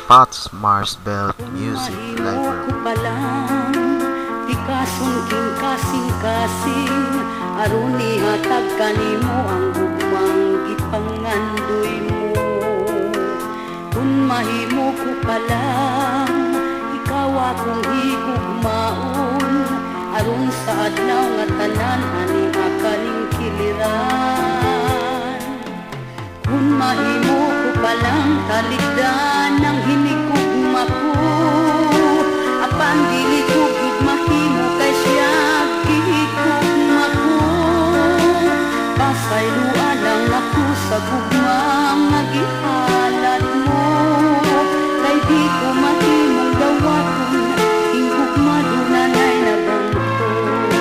Pots Marsbelt Music Library. Ko palang Pikasong king kasing-kasing aron ihatag kanimo ang gugmang gipangandoy mo. Kung mahimo ko palang ikaw akong higugmaon aron sa adlaw nga tanan ani akaling kiliran. Kung mahimo ko palang taligdan ang hinigugma ko apan dili ko gid mahimo kay siya gihigugma ko. Pasayloa lang ako sa gugmang nga gihalad mo kay di ko mahimong dawaton hingugma dunay nabangton.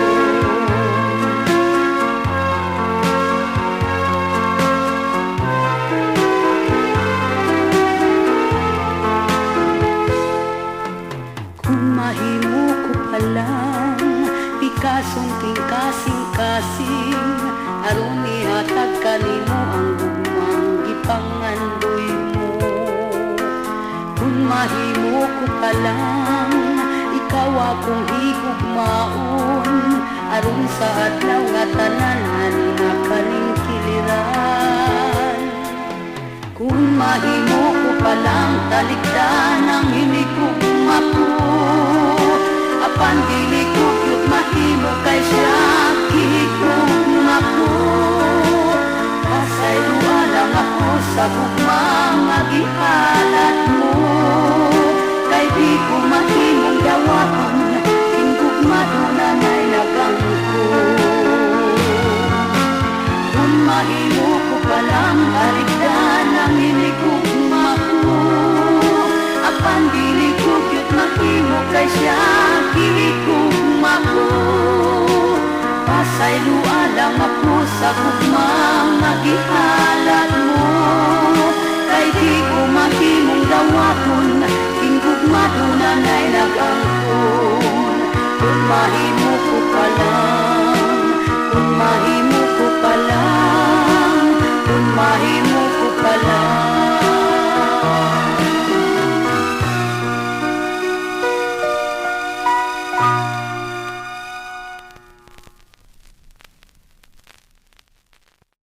Kung mahimo ko palang pikasong king kasing-kasing aron ihatag kanimo ang gugmang gipangandoy mo. Kung mahimo ko palang ikaw akong higugmaon aron sa adlaw nga tanan ani akaling kiliran. Kung mahimo ko palang taligdan ang hinigugma ko apan dili ko gyud mahimo kay siya gihigugma ko. Pasayloa lang ako sa gugmang nga gihalad mo kay di ko mahimong dawaton hingugma dunay nagangkon. Kung mahimo ko palang taligdan ang hinigugma ko apan dili ko gyud mahimo kay siya gihigugma ko. Pasayloa lang ako sa gugmang nga gihalad mo kay di ko mahimong dawaton hingugma dunay nagangkon. Kung mahimo ko palang, kung mahimo ko palang, kung mahimo ko palang.